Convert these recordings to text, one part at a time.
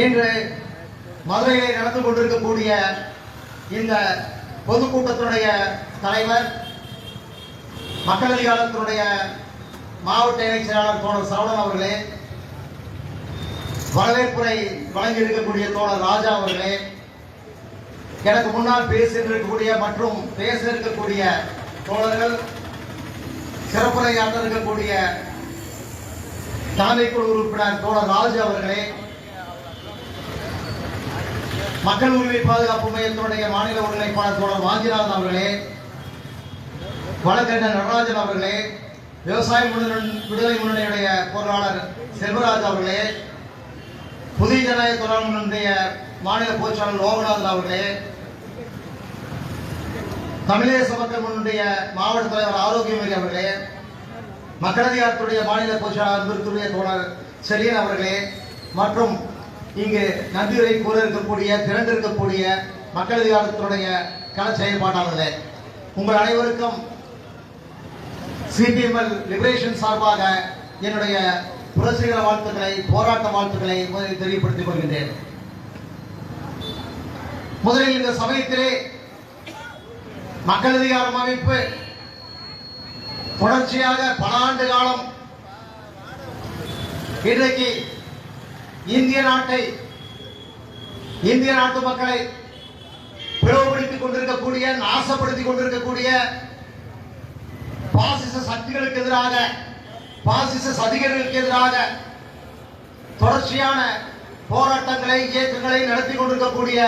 இன்று மதுரையிலே நடந்து கொண்டிருக்கக்கூடிய இந்த பொதுக்கூட்டத்தினுடைய தலைவர், மக்கள் அதிகாரத்தினுடைய மாவட்ட இணைச் செயலாளர் தோழர் சரவணன் அவர்களே, வரவேற்புரை வழங்கி இருக்கக்கூடிய தோழர் ராஜா அவர்களே, எனக்கு முன்னால் பேசியிருக்கக்கூடிய மற்றும் பேச இருக்கக்கூடிய தோழர்கள், சிறப்புரையாற்ற இருக்கக்கூடிய தலைமைக்குழு உறுப்பினர் தோழர் ராஜா அவர்களே, மக்கள் உரிமை பாதுகாப்பு மையத்தினுடைய மாநில ஒருங்கிணைப்பாளர் தோழர் வாஞ்சிநாதன் அவர்களே, வழக்கறிஞர் நடராஜன் அவர்களே, விவசாய விடுதலை முன்னணியுடைய பொருளாளர் செல்வராஜ் அவர்களே, புதிய ஜனநாயக தொழிலாளர் முன்னணியுடைய மாநில பொதுச்செயலாளர் லோகநாதன் அவர்களே, தமிழேச மக்கள் முன்னுடைய மாவட்ட தலைவர் ஆரோக்கியமேரி அவர்களே, மக்கள் அதிகாரத்துடைய மாநில பொதுச்செயலாளர் அன்பிற்குரிய தோழர் செலியன் அவர்களே, மற்றும் இங்கு நன்றியுரை கூற இருக்கக்கூடிய திரண்டிருக்கக்கூடிய மக்கள் அதிகாரத்தினுடைய கள செயல்பாட்டாளர்களே, உங்கள் அனைவருக்கும் சிபிஎம்எல் லிபரேஷன் சார்பாக என்னுடைய புரட்சிகர வாழ்த்துக்களை, போராட்ட வாழ்த்துக்களை முதலில் தெரியப்படுத்திக் கொள்கின்றேன். முதலில் இந்த சமயத்திலே மக்கள் அதிகாரம் அமைப்பு தொடர்ச்சியாக பல ஆண்டு காலம் இன்றைக்கு இந்திய நாட்டு மக்களை பிளவுபடுத்திக் கொண்டிருக்கக்கூடிய, நாசப்படுத்திக் கொண்டிருக்கக்கூடிய பாசிச சக்திகளுக்கு எதிராக, பாசிச சதிகளுக்கு எதிராக தொடர்ச்சியான போராட்டங்களை, இயக்கங்களை நடத்தி கொண்டிருக்கக்கூடிய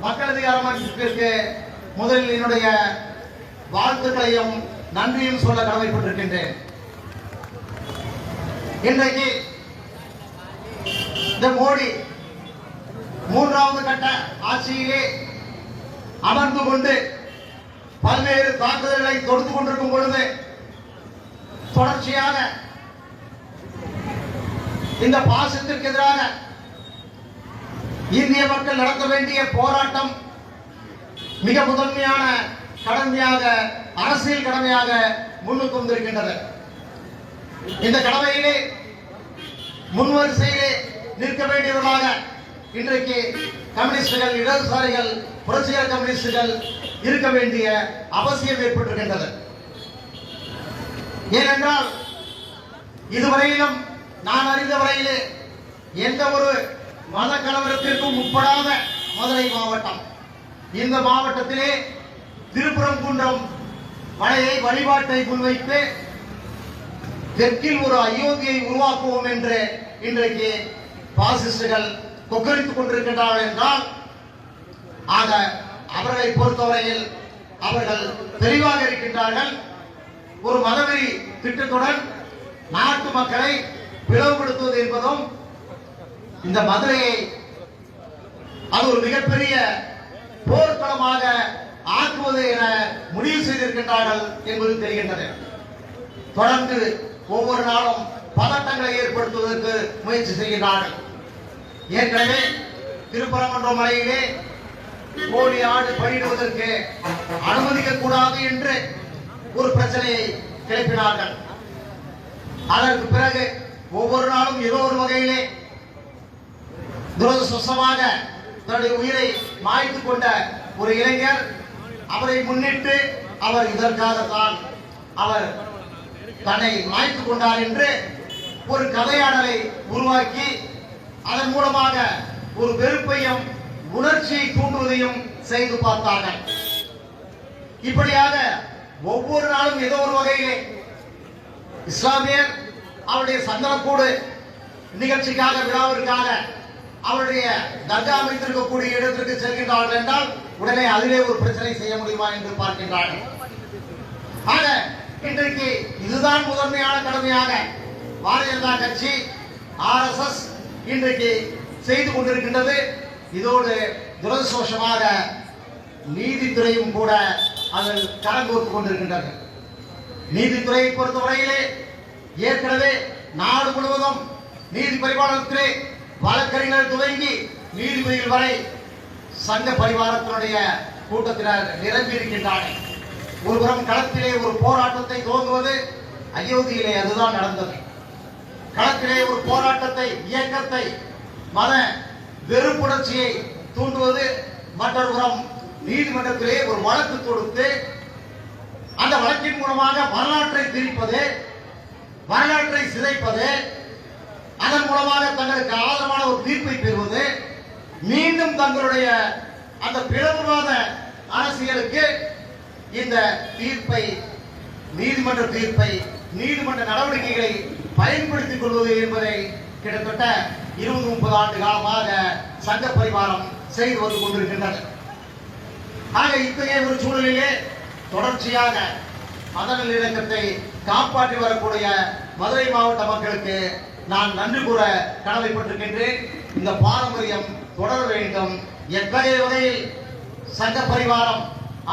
மக்கள் அதிகார அமைப்பிற்கு முதலில் என்னுடைய வாழ்த்துக்களையும் நன்றியும் சொல்ல கடமைப்பட்டிருக்கின்றேன். இன்றைக்கு இந்த மோடி மூன்றாவது கட்ட ஆட்சியிலே அமர்ந்து கொண்டு பல்வேறு தாக்குதல்களை தொடுத்து கொண்டிருக்கும் பொழுது தொடர்ச்சியாக இந்த பாசத்திற்கு எதிராக இந்திய மக்கள் நடத்த வேண்டிய போராட்டம் மிக முதன்மையான கடமையாக, அரசியல் கடமையாக முன்னுக்கு வந்திருக்கின்றது. இந்த கடமையிலே முன்வரிசையிலே நிற்க வேண்டியவர்களாக இன்றைக்கு கம்யூனிஸ்டுகள், இடதுசாரிகள், புரட்சிகர கம்யூனிஸ்டுகள் இருக்க வேண்டிய அவசியம் ஏற்பட்டிருக்கின்றது. ஏனென்றால் இதுவரையிலும் நான் அறிந்த வரையிலே எந்த ஒரு மத கலவரத்திற்கும் உட்படாத மதுரை மாவட்டம். இந்த மாவட்டத்திலே திருப்பரங்குன்றம் மலையை வழிபாட்டை முன்வைத்து தெற்கில் ஒரு அயோத்தியை உருவாக்குவோம் என்று இன்றைக்கு பாசிஸ்டுகள் கொக்கரித்துக் கொண்டிருக்கின்றார்கள் என்றால், ஆக அவர்களை பொறுத்தவரையில் அவர்கள் தெளிவாக இருக்கின்றார்கள். ஒரு மதவெறி திட்டத்துடன் நாட்டு மக்களை பிளவுபடுத்துவது என்பதும் இந்த மதுரையை அது ஒரு மிகப்பெரிய போர்க்களமாக ஆக்குவது என முடிவு செய்திருக்கின்றார்கள் என்பது தெரிகின்றது. தொடர்ந்து ஒவ்வொரு நாளும் பதட்டங்களை ஏற்படுத்துவதற்கு முயற்சி செய்கின்றார்கள். ஏற்கனவே திருப்பரங்குன்றம் மலையிலே கோழி, ஆடு பயிரிடுவதற்கு அனுமதிக்க கூடாது என்று ஒரு பிரச்சனையை கிளப்பினார்கள். அதற்கு பிறகு ஒவ்வொரு நாளும் ஏதோ ஒரு வகையிலே துரதிருஷ்டவசமாக தன்னுடைய உயிரை மாய்த்துக் கொண்ட ஒரு இளைஞர், அவரை முன்னிட்டு அவர் இதற்காகத்தான் அவர் தன்னை மாய்த்துக் கொண்டார் என்று ஒரு கதையாடலை உருவாக்கி அதன் மூலமாக ஒரு வெறுப்பையும் உணர்ச்சியை தூண்டுவதையும் செய்து பார்த்தார்கள். இப்படியாக ஒவ்வொரு நாளும் ஏதோ ஒரு வகையிலே இஸ்லாமியர் அவருடைய சந்தனக்கூடு நிகழ்ச்சிக்காக, விழாவிற்காக அவருடைய தர்கா அமைத்திருக்கக்கூடிய இடத்திற்கு செல்கின்றார்கள் என்றால் உடனே அதிலே ஒரு பிரச்சனை செய்ய முடியுமா என்று பார்க்கின்றார்கள். ஆக இன்றைக்கு இதுதான் முதன்மையான கடமையாக பாரதிய ஜனதா கட்சி, RSS இன்றைக்கு செய்து கொண்டிருக்கின்றது. இதோடு துரதிருஷ்டவசமாக நீதித்துறையும் கூட அதில் கரம் கோர்த்துக் கொண்டிருக்கின்றது. நீதித்துறையை பொறுத்தவரையிலே ஏற்கனவே நாடு முழுவதும் நீதி பரிபாலனத்திலே வழக்கறிஞர் துவங்கி நீதிபதிகள் வரை சங்க பரிவாரத்தினுடைய கூட்டத்தினர் நிரம்பி இருக்கின்றார்கள். ஒருபுறம் களத்திலே ஒரு போராட்டத்தை துவங்குவது அயோத்தியிலே அதுதான் நடந்தது. களத்திலே ஒரு போராட்டத்தை, இயக்கத்தை, மத வெறுப்புணர்ச்சியை தூண்டுவது, மற்றொரு புறம் நீதிமன்றத்திலே ஒரு வழக்கு தொடுத்து அந்த வழக்கின் மூலமாக வரலாற்றை திரிப்பது, வரலாற்றை சிதைப்பது, அதன் மூலமாக தங்களுக்கு ஆதரவான ஒரு தீர்ப்பை பெறுவது, மீண்டும் தங்களுடைய அந்த பிளவுவாத அரசியலுக்கு இந்த தீர்ப்பை, நீதிமன்ற தீர்ப்பை, நீதிமன்ற நடவடிக்கைகளை பயன்படுத்திக் கொள்வது என்பதை கிட்டத்தட்ட 20-30 ஆண்டு காலமாக சங்க பரிவாரம் செய்து வந்து கொண்டிருக்கின்றது. ஆக இத்தகைய ஒரு சூழலிலே தொடர்ச்சியாக மத நல்லிணக்கத்தை காப்பாற்றி வரக்கூடிய மதுரை மாவட்ட மக்களுக்கு நான் நன்றி கூற கடமைப்பட்டிருக்கின்றேன். இந்த பாரம்பரியம் தொடர வேண்டும். எத்தகைய வகையில் சங்க பரிவாரம்,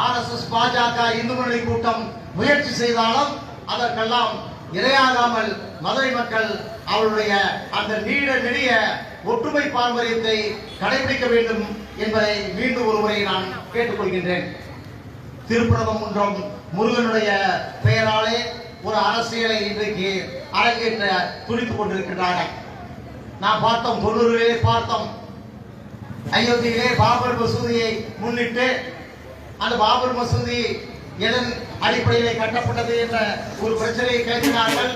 RSS, பாஜக, இந்து முன்னணி கூட்டம் முயற்சி செய்தாலும் அதற்கெல்லாம் இரையாகாமல் மதுரை மக்கள் அவருடைய அந்த நீண்ட நெடிய ஒற்றுமை பாரம்பரியத்தை கடைபிடிக்க வேண்டும் என்பதை மீண்டும் ஒருமுறை நான் கேட்டுக்கொள்கின்றேன். திருப்பரங்குன்றம் முருகனுடைய பெயராலே ஒரு அரசியலை இன்றைக்கு அரங்கேற்ற துடித்துக் கொண்டிருக்கின்றார்கள். நாம் பார்த்தோம், 90களிலே பார்த்தோம், அயோத்தியிலே பாபர் மசூதியை முன்னிட்டு அந்த பாபர் மசூதி எதன் அடிப்படையிலே கட்டப்பட்டது என்ற ஒரு பிரச்சனையை கேட்கிறார்கள்.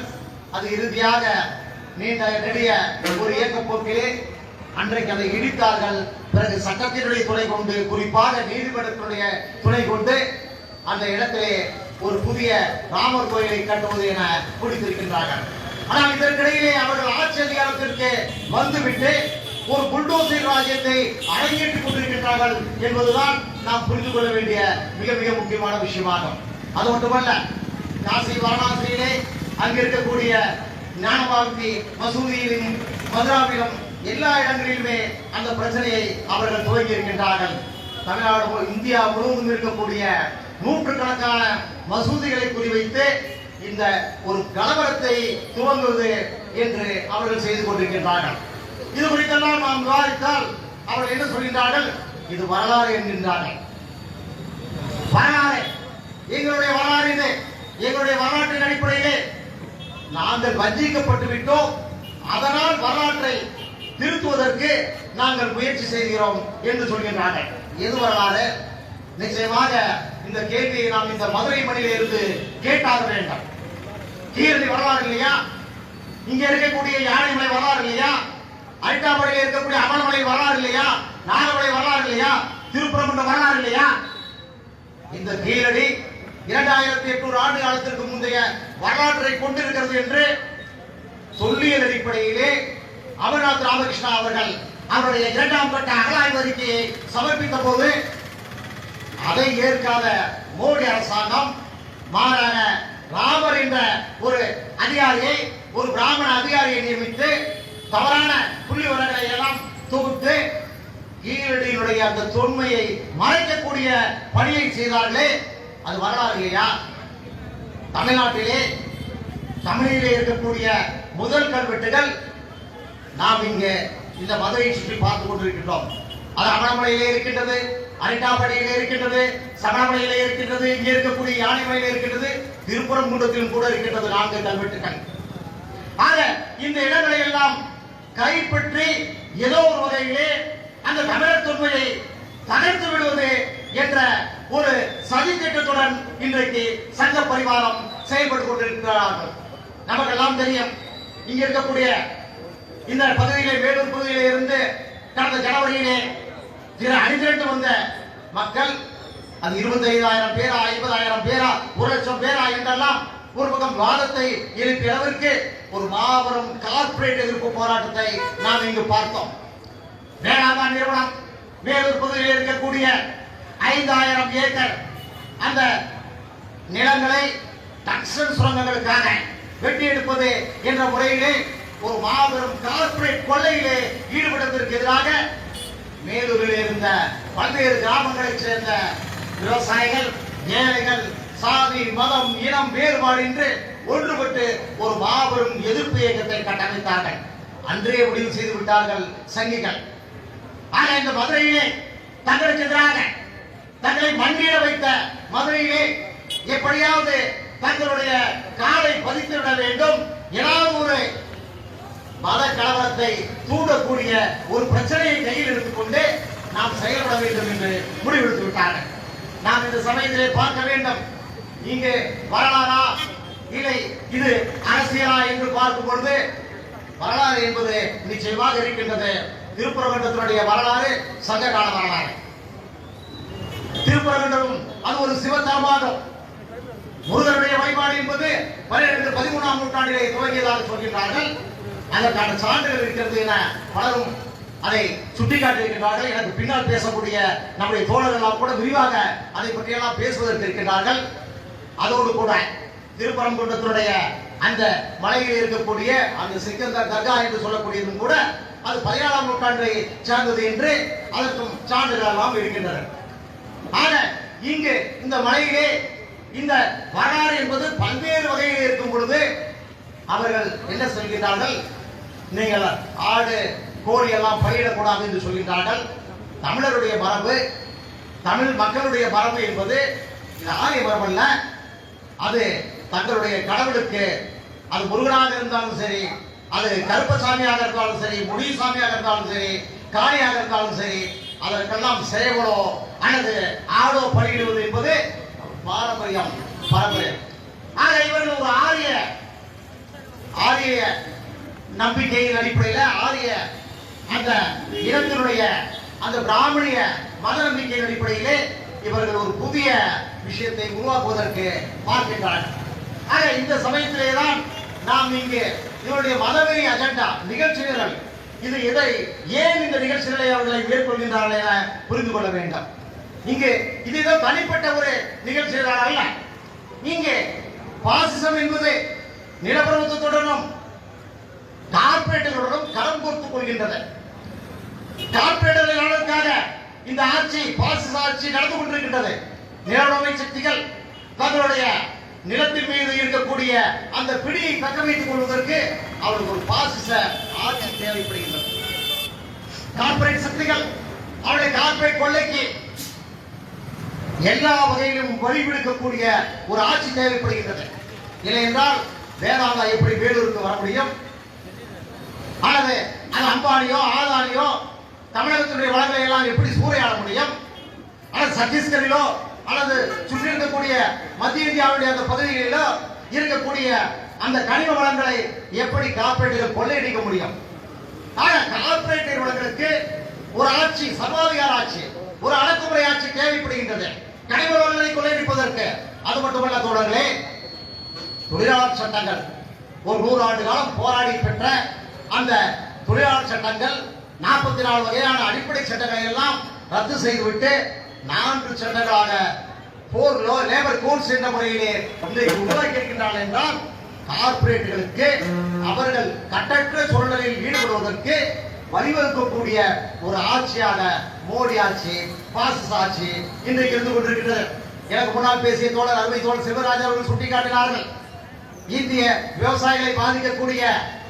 அது இறுதியாக நீண்ட நெடிய ஒரு இயக்க போக்கிலே அன்றைக்கு அதை இடித்தார்கள். பிறகு சட்டத்தினுடைய துணை கொண்டு, குறிப்பாக நீதிமன்றத்தினுடைய துணை கொண்டு அந்த இடத்திலே ஒரு புதிய ராமர் கோயிலை கட்டுவது என முடித்திருக்கின்றார்கள். ஆனால் இதற்கிடையிலே அவர்கள் ஆட்சி அதிகாரத்திற்கு வந்துவிட்டு ஒரு புல்டோசர் ராஜ்யத்தை அரங்கேற்றிக் கொண்டிருக்கின்றார்கள் என்பதுதான் நாம் புரிந்து கொள்ள வேண்டிய மிக மிக முக்கியமான விஷயமாகும். அது மட்டுமல்ல, காசி வாரணாசியிலே அங்கிருக்கக்கூடிய ஞானபாரதி மசூதியிலும் மதுராவிலும் எல்லா இடங்களிலுமே அந்த பிரச்சனையை அவர்கள் துவங்கி இருக்கின்றார்கள். தமிழ்நாடு, இந்தியா முழுவதும் இருக்கக்கூடிய நூற்றுக்கணக்கான மசூதிகளை குறிவைத்து இந்த ஒரு கலவரத்தை துவங்குவது என்று அவர்கள் செய்து கொண்டிருக்கின்றார்கள். இது குறித்தெல்லாம் நாம் விவாதித்தால் அவர்கள் என்ன சொல்கின்றார்கள்? இது வரலாறு என்கின்றார்கள். வரலாறு, எங்களுடைய வரலாறு இது. எங்களுடைய வரலாற்றின் அடிப்படையிலே நாங்கள் வஞ்சிக்கப்பட்டு விட்டோம், அதனால் வரலாற்றை திருத்துவதற்கு நாங்கள் முயற்சி செய்கிறோம் என்று சொல்கின்றார்கள். எது வரலாறு? நிச்சயமாக இந்த கேள்வியை நாம் இந்த மதுரை மண்ணிலே இருந்து கேட்டாக வேண்டும். கீழடி வரலாறு இல்லையா? இங்க இருக்கக்கூடிய யானைமலை வரலாறு இல்லையா? அரிட்டாபடியில் இருக்கக்கூடிய அமலமலை வரலாறு இல்லையா? நாகமலை வரலாறு இல்லையா? திருப்பரங்குன்றம் வரலாறு இல்லையா? இந்த கீழடி 2800 ஆண்டு காலத்திற்கு முந்தைய வரலாற்றை கொண்டிருக்கிறது என்று சொல்லியல் அடிப்படையிலே அமர்நாத் ராமகிருஷ்ணா அவர்கள் அவருடைய 2ஆம் கட்ட அகழாய்வு அறிக்கையை சமர்ப்பித்த போது அதை ஏற்காத மோடி அரசாங்கம் மாறாக ராமர் என்ற ஒரு அதிகாரியை, ஒரு பிராமண அதிகாரியை நியமித்து தவறான புள்ளி விவரங்களை எல்லாம் தொகுத்து கீழடியினுடைய அந்த தொன்மையை மறைக்கக்கூடிய பணியை செய்தார்களே, அது வரலாறு இல்லையா? தமிழ்நாட்டிலே தமிழிலே இருக்கக்கூடிய முதல் கல்வெட்டுகள் நாம் இங்கே இந்த மதுரையை சுற்றி பார்த்துக் கொண்டிருக்கின்றோம். அது அமலமலையிலே இருக்கின்றது, அரிட்டாபடியிலே இருக்கின்றது, சமணமலையிலே இருக்கின்றது, இங்கே இருக்கக்கூடிய யானைமலையிலே இருக்கின்றது, திருப்பரங்குன்றத்திலும் கூட இருக்கின்றது 4 கல்வெட்டுகள். ஆக இந்த இடங்களை எல்லாம் கைப்பற்றி ஏதோ ஒரு வகையிலே அந்த தமிழர் தொன்மையை தகர்த்து விடுவது என்ற ஒரு சதி திட்டத்துடன் இன்றைக்கு சங்க பரிவாரம் செயல்பட்டுக் கொண்டிருக்கிறார்கள். நமக்கெல்லாம் தெரியும், இங்க இருக்கக்கூடிய இந்த பகுதியிலே, வேலூர் பகுதியிலே இருந்து கடந்த ஜனவரியிலே அணிதிரண்டு வந்த மக்கள், அது 25,000 பேரா, 50,000 பேரா, 1,00,000 பேரா என்றெல்லாம் ஒரு பக்கம் வாதத்தை எழுப்பிய அளவிற்கு ஒரு மாபெரும் கார்ப்பரேட் எதிர்ப்பு போராட்டத்தை நாம் இங்கு பார்த்தோம். வேளாண் நிறுவனம் வேலூர் பகுதியில் இருக்கக்கூடிய 5,000 ஏக்கர் அந்த நிலங்களை டக்சன் சுரங்கங்களுக்காக வெட்டி எடுப்பது என்ற முறையிலே ஒரு மாபெரும் கார்ப்பரேட் கொள்ளையிலே ஈடுபட்டதற்கு எதிராக மேலூரில் இருந்த பல்வேறு கிராமங்களைச் சேர்ந்த விவசாயிகள், ஏழைகள், சாதி, மதம், இனம் வேறுபாடின்றி ஒன்றுபட்டு ஒரு மாபெரும் எதிர்ப்பு இயக்கத்தை கட்டமைத்தார்கள். அன்றே முடிவு செய்து விட்டார்கள் சங்கிகள். ஆக இந்த மதுரையிலே தங்களுக்கு எதிராக தங்களை மண்டியிட வைத்த மதுரையிலே எப்படியாவது தங்களுடைய காலை பதித்துவிட வேண்டும், ஏதாவது ஒரு மத கலவரத்தை தூண்டக்கூடிய ஒரு பிரச்சனையை கையில் எடுத்துக்கொண்டு நாம் செயல்பட வேண்டும் என்று முடிவெடுத்து விட்டார்கள். நாம் இந்த சமயத்திலே பார்க்க வேண்டும், இங்கு வரலாறா இல்லை இது அரசியலா என்று பார்க்கும் பொழுது வரலாறு என்பது நிச்சயமாக இருக்கின்றது. திருப்பரங்குன்றத்தினுடைய வரலாறு சங்ககால வரலாறு. திருப்பரங்குன்றம் அது ஒரு சிவத்தலமாகும். முருகனுடைய வழிபாடு என்பது 13ஆம் நூற்றாண்டிலே துவங்கியதாக சொல்கின்றார்கள். அதற்கான சான்றுகள் இருக்கிறது என பலரும் அதை சுட்டிக்காட்டியிருக்கின்றார்கள். எனக்கு பின்னால் பேசக்கூடிய நம்முடைய தோழர்கள் கூட விரிவாக அதை பற்றியெல்லாம் பேசுவதற்கு இருக்கின்றார்கள். அதோடு கூட திருப்பரங்குன்றத்தினுடைய அந்த மலையில் இருக்கக்கூடிய அந்த சிக்கந்தர் தர்கா என்று சொல்லக்கூடியதும் கூட அது 17ஆம் நூற்றாண்டை சார்ந்தது என்று அதற்கும் சான்றுகள் எல்லாம் இருக்கின்றன. ஆக இங்கு இந்த மலையிலே இந்த வரலாறு என்பது பல்வேறு வகையில் இருக்கும் பொழுது அவர்கள் என்ன சொல்கின்றார்கள், நீங்கள் ஆடு கோழி எல்லாம் பயிரிடக்கூடாது என்று சொல்கின்றார்கள். தமிழருடைய மரபு, தமிழ் மக்களுடைய மரபு என்பது இது ஆரிய மரபு அல்ல. அது தங்களுடைய கடவுளுக்கு, அது முருகனாக இருந்தாலும் சரி, அது கருப்பசாமியாக இருந்தாலும் சரி, முடிசாமியாக இருந்தாலும் சரி, காளியாக இருந்தாலும் சரி, அதற்கெல்லாம் சேவலோ அல்லது ஆடோ பலியிடுவது என்பது பாரம்பரியம், பாரம்பரியம். ஆக இவர்கள் ஒரு ஆரிய நம்பிக்கையின் அடிப்படையில் ஆரிய அந்த இனத்தினுடைய அந்த பிராமணிய மத நம்பிக்கையின் அடிப்படையிலே இவர்கள் ஒரு புதிய விஷயத்தை உருவாக்குவதற்கு பார்க்கின்றார்கள். ஆக இந்த சமயத்திலே தான் நாம் இங்கு இவருடைய மதவெறி அஜெண்டா நிகழ்ச்சிகள் இது இதை ஏன் இந்த நிகழ்ச்சிகளை அவர்களை மேற்கொள்கின்றார்கள் என புரிந்து கொள்ள வேண்டும். இங்கு இது ஏதோ தனிப்பட்ட ஒரு நிகழ்ச்சிகள் அல்ல. இங்கே பாசிசம் என்பது நிலப்பிரபுத்துவத்துடனும் கார்பரேட்டுகளுடனும் கரம் கோர்த்துக் கொள்கின்றது. கார்பரேட்டுகளுக்காக இந்த ஆட்சி, பாசிச ஆட்சி நடந்து கொண்டிருக்கின்றது. நிலவுடைமை சக்திகள் தங்களுடைய நிலத்தின் மீது இருக்கக்கூடிய அந்த பிடியை தக்க வைத்துக் கொள்வதற்கு அவருக்கு ஒரு பாசிச ஆட்சி தேவைப்படுகின்றது. கார்பரேட் சக்திகள் அவருடைய கார்பரேட் கொள்ளைக்கு எல்லா வகையிலும் வழிவிடுக்கக்கூடிய ஒரு ஆட்சி தேவைப்படுகின்றது. இல்லை என்றால் வேதாந்தா எப்படி வேலூருக்கு வர முடியும்? அல்லது அது அம்பானியோ ஆதானியோ தமிழகத்தினுடைய வளங்களை எல்லாம் எப்படி சூறையாட முடியும்? அல்லது சத்தீஸ்கரிலோ அல்லது சுற்றி இருக்கக்கூடிய மத்திய இந்தியாவுடைய அந்த பகுதிகளிலோ இருக்கக்கூடிய அந்த கனிம வளங்களை எப்படி கார்பரேட்டுகள் கொள்ளையடிக்க முடியும்? ஆக கார்பரேட் நிறுவனங்களுக்கு ஒரு ஆட்சி, சர்வாதிகார ஆட்சி, ஒரு அடக்குமுறை ஆட்சி தேவைப்படுகின்றது கனிம வளங்களை கொள்ளையடிப்பதற்கு. அது மட்டுமல்ல தோழர்களே, தொழிலாளர் சட்டங்கள் ஒரு 100 ஆண்டு காலம் போராடி பெற்ற அந்த தொழிலாளர் சட்டங்கள் 44 வகையான அடிப்படை சட்டங்களை எல்லாம் ரத்து செய்துவிட்டு 4 சட்டங்களாக லேபர் கோட்ஸ் என்ற முறையிலே உருவாக்கி இருக்கின்றார்கள் என்றால் கார்பரேட்டுகளுக்கு அவர்கள் கட்டற்ற சூழலில் ஈடுபடுவதற்கு வழிவகுக்கக்கூடிய ஒரு ஆட்சியாக மோடி ஆட்சி, பாசிச ஆட்சி இன்றைக்கு இருந்து கொண்டிருக்கிறது. எனக்கு முன்னால் பேசிய தோழர், அருமை தோழர் சிவராஜ் அவர்கள் சுட்டிக்காட்டினார்கள், இந்திய விவசாயிகளை பாதிக்கக்கூடிய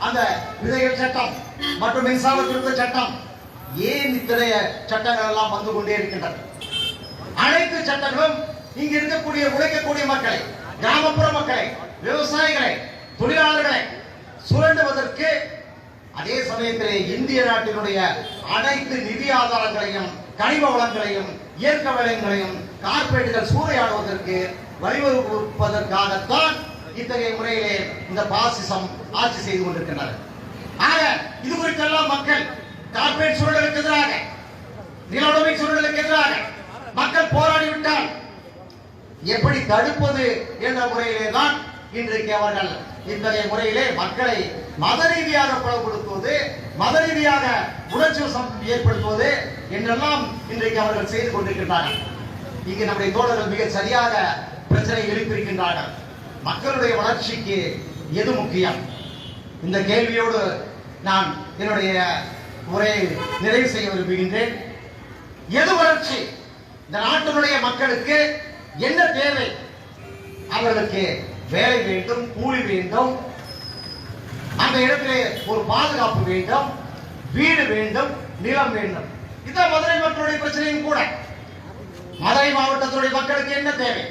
அந்த விதைகள் சட்டம் மற்றும் மின்சார திருத்த சட்டம், ஏன் இத்தகைய சட்டங்கள் எல்லாம் வந்து கொண்டே இருக்கின்றன? அனைத்து சட்டங்களும் இங்கு இருக்கக்கூடிய உழைக்கக்கூடிய மக்களை, கிராமப்புற மக்களை, விவசாயிகளை, தொழிலாளர்களை சுரண்டுவதற்கு, அதே சமயத்திலே இந்திய நாட்டினுடைய அனைத்து நிதி ஆதாரங்களையும் கனிம வளங்களையும் இயற்கை வளங்களையும் கார்பரேட்டுகள் சூறையாடுவதற்கு வழிவகுப்பதற்காகத்தான் இத்தகைய முறையிலே இந்த பாசிசம் ஆட்சி செய்து கொண்டிருக்கின்றனர். ஆக இது குறித்தெல்லாம் மக்கள் கார்பரேட் சூழலுக்கு எதிராக, நிலவுடைமை சூழலுக்கு எதிராக மக்கள் போராடிவிட்டால் எப்படி தடுப்பது என்ற முறையிலே தான் இன்றைக்கு அவர்கள் இத்தகைய முறையிலே மக்களை மத ரீதியாக புலப்படுத்துவது, மத ரீதியாக உணர்ச்சி ஏற்படுத்துவது என்றெல்லாம் இன்றைக்கு அவர்கள் செய்து கொண்டிருக்கின்றார்கள். இங்கு நம்முடைய தோழர்கள் மிக சரியாக பிரச்சனை எழுப்பியிருக்கின்றார்கள். மக்களுடைய வளர்ச்சிக்கு எது முக்கியம்? இந்த கேள்வியோடு நான் என்னுடைய உரையை நிறைவு செய்ய விரும்புகின்றேன். எது வளர்ச்சி? இந்த நாட்டினுடைய மக்களுக்கு என்ன தேவை? அவர்களுக்கு வேலை வேண்டும், கூலி வேண்டும், அந்த இடத்திலே ஒரு பாதுகாப்பு வேண்டும், வீடு வேண்டும், நிலம் வேண்டும். இதுதான் மதுரை மக்களுடைய பிரச்சனையும் கூட. மதுரை மாவட்டத்துடைய மக்களுக்கு என்ன தேவை?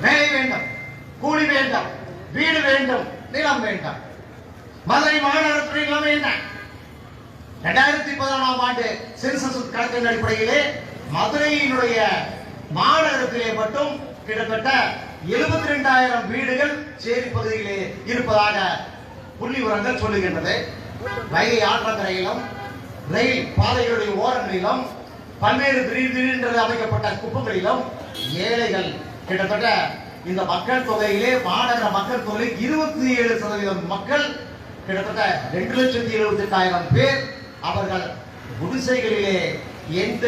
வேலை வேண்டும், கூலி வேண்டும், வீடு வேண்டும், நிலம் வேண்டும். மதுரை மாநகரத்துடைய நிலைமை என்ன? 2011ஆம் ஆண்டு சென்சஸ் கணக்கின் அடிப்படையிலே மதுரையினுடைய மாநகரத்திலே மட்டும் கிட்டத்தட்ட 72,000 வீடுகள் சேரி பகுதியிலே இருப்பதாக புள்ளி விவரங்கள் சொல்லுகின்றது. வைகை ஆற்றங்கரையிலும் ரயில் பாதைகளுடைய ஓரங்களிலும் பல்வேறு திடீரென்று அமைக்கப்பட்ட குப்பங்களிலும் ஏழைகள் கிட்டத்தட்ட இந்த மக்கள் தொகையிலே மாநகர மக்கள் தொகை 27% மக்கள் கிட்டத்தட்ட 2,78,000 பேர் அவர்கள் குடிசைகளிலே எந்த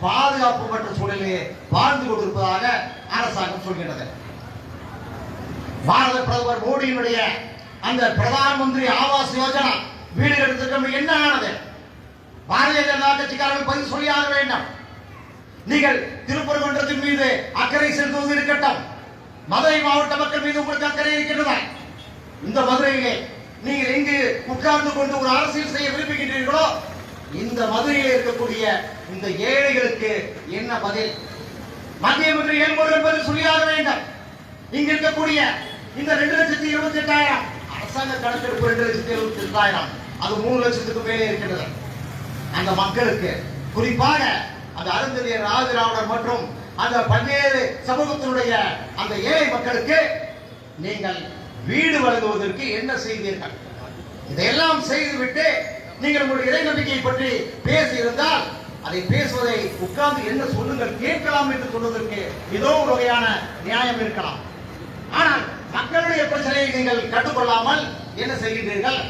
பாதுகாப்பு மற்றும் சூழலிலே வாழ்ந்து கொண்டிருப்பதாக அரசாங்கம் சொல்கின்றது. பாரத பிரதமர் மோடியினுடைய அந்த பிரதான் மந்திரி ஆவாஸ் யோஜனா வீடுகள் திட்டம் என்ன ஆனது? பாரதிய ஜனதா கட்சிக்காரர்கள் பதில் சொல்லியாக வேண்டும். நீங்கள் திருப்பரங்குன்றத்தின் மீது அக்கறை செலுத்துவது இருக்கட்டும், மதுரை மாவட்ட மக்கள் மீது உங்களுக்கு அக்கறை இருக்கின்றதா? இந்த மதுரையிலே நீங்கள் எங்கு உட்கார்ந்து கொண்டு ஒரு அரசியல் செய்ய விரும்புகின்றீர்களோ இந்த மதுரையில் இருக்கக்கூடிய இந்த ஏழைகளுக்கு என்ன பதில்? மத்திய மந்திரி ஏல்முருகன் பதில் சொல்லியாக வேண்டும். இங்க இருக்கக்கூடிய இந்த 2,28,000 அரசாங்க கணக்கெடுப்பு 2,78,000 அது 3 லட்சத்துக்கு மேலே இருக்கிறது. அந்த மக்களுக்கு குறிப்பாக அந்த அருந்ததியர் ராஜராவணர் மற்றும் அந்த பல்வேறு சமூகத்தினுடைய அந்த ஏழை மக்களுக்கு நீங்கள் வீடு வழங்குவதற்கு என்ன செய்தீர்கள்? இதையெல்லாம் செய்துவிட்டு நீங்கள் உங்களுடைய இறை நம்பிக்கையை பற்றி பேசியிருந்தால் அதை பேசுவதை உட்கார்ந்து என்ன சொல்லுங்கள் கேட்கலாம் என்று சொல்வதற்கு ஏதோ ஒரு வகையான நியாயம் இருக்கலாம். ஆனால் மக்களுடைய பிரச்சனையை நீங்கள் கட்டுக்கொள்ளாமல் என்ன செய்கின்றீர்கள்?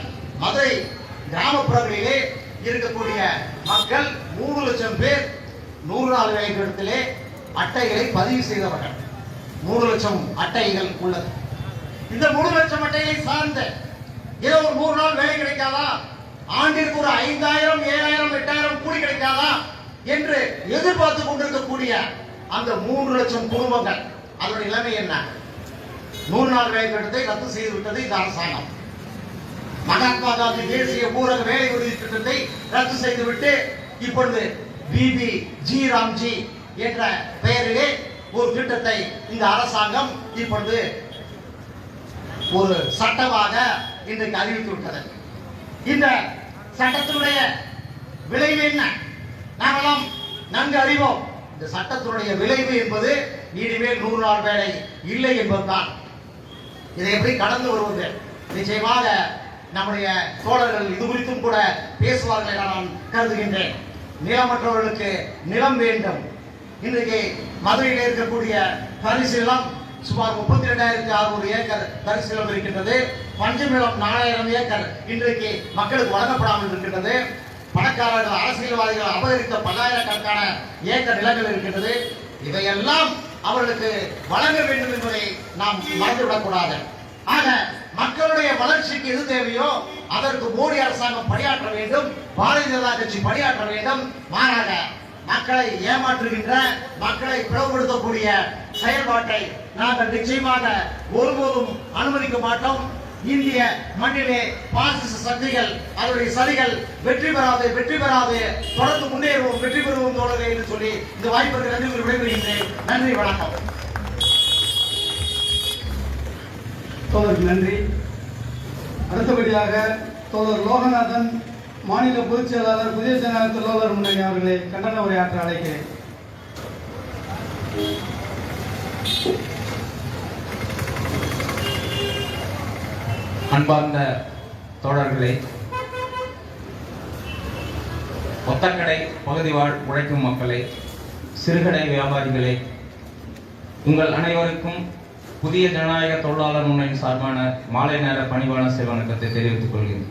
மதுரை கிராமப்புறங்களிலே இருக்கக்கூடிய மக்கள் 3 லட்சம் பேர் 100 நாள் வேலை திட்டத்திலே அட்டைகளை பதிவு செய்தவர்கள். 3 லட்சம் அட்டைகள் உள்ளது. இந்த 3 லட்சம் அட்டைகளை சார்ந்த ஏதோ ஒரு 100 நாள் வேலை கிடைக்காதா, ஆண்டிற்கு ஒரு 5,000 7,000 8,000 கூலி கிடைக்காதா என்று எதிர்பார்த்து கொண்டிருக்கக்கூடிய அந்த 3 லட்சம் குடும்பங்கள் அதனுடைய நிலைமை என்ன? 100 நாள் வேலை திட்டத்தை ரத்து செய்து விட்டது இந்த அரசாங்கம். மகாத்மா காந்தி தேசிய ஊரக வேலை உறுதி திட்டத்தை ரத்து செய்துவிட்டு இப்பொழுது பிபி ஜி ராம்ஜி என்ற பெயரிலே ஒரு திட்டத்தை இந்த அரசாங்கம் இப்பொழுது ஒரு சட்டமாக இன்றைக்கு அறிவித்து விட்டது. இந்த சட்டத்தினுடைய விளைவு என்ன? நாமெல்லாம் நன்கு அறிவோம். இந்த சட்டத்தினுடைய விளைவு என்பது இனிமேல் 100 நாள் வேலை இல்லை என்பதுதான். இதை எப்படி கடந்து வருவது? நிச்சயமாக நம்முடைய தோழர்கள் இது குறித்தும் கூட பேசுவார்கள் என நான் கருதுகின்றேன். நிலமற்றவர்களுக்கு நிலம் வேண்டும். இன்றைக்கு மதுரையில் இருக்கக்கூடிய பரிசீலம் சுமார் 32,600 ஏக்கர் பரிசீலம் இருக்கின்றது. பஞ்சம் நிலம் 4,000 ஏக்கர் இன்றைக்கு மக்களுக்கு வழங்கப்படாமல் இருக்கின்றது. பணக்காரர்கள் அரசியல்வாதிகள் அபகரித்த பல்லாயிரக்கணக்கான ஏக்கர் நிலங்கள் இருக்கின்றது. இவையெல்லாம் அவர்களுக்கு வழங்க வேண்டும் என்பதை நாம் மறந்துவிடக் கூடாது. ஆக மக்களுடைய வளர்ச்சிக்கு எது தேவையோ அதற்கு மோடி அரசாங்கம் பணியாற்ற வேண்டும், பாரதிய ஜனதா கட்சி பணியாற்ற வேண்டும். மாறாக மக்களை ஏமாற்றுகின்ற, மக்களை பிளவுபடுத்தக்கூடிய செயல்பாட்டை நாங்கள் நிச்சயமாக ஒருபோதும் அனுமதிக்க மாட்டோம். இந்திய மண்ணிலே பாசிச சக்திகள் அதனுடைய சதிகள் வெற்றி பெறாது தொடர்ந்து முன்னேறுவோம், வெற்றி பெறுவோம் தோழரே என்று சொல்லி இந்த வாய்ப்புக்கு நன்றி விடைபெறுகின்றேன். நன்றி, வணக்கம். தோழருக்கு நன்றி. அடுத்தபடியாக தோழர் லோகநாதன், மாநில பொதுச் செயலாளர், புதிய ஜனநாயக தொழிலாளர் முன்னணி அவர்களை கண்டன உரையாற்ற அழைக்கிறேன். அன்பார்ந்த தோழர்களே, ஒத்தக்கடை பகுதி வாழ் உழைக்கும் மக்களே, சிறுகடை வியாபாரிகளே, உங்கள் அனைவருக்கும் புதிய ஜனநாயக தொழிலாளர் முன்னணி சார்பான மாலை நேர பணிவான சேவை வணக்கத்தை தெரிவித்துக் கொள்கிறேன்.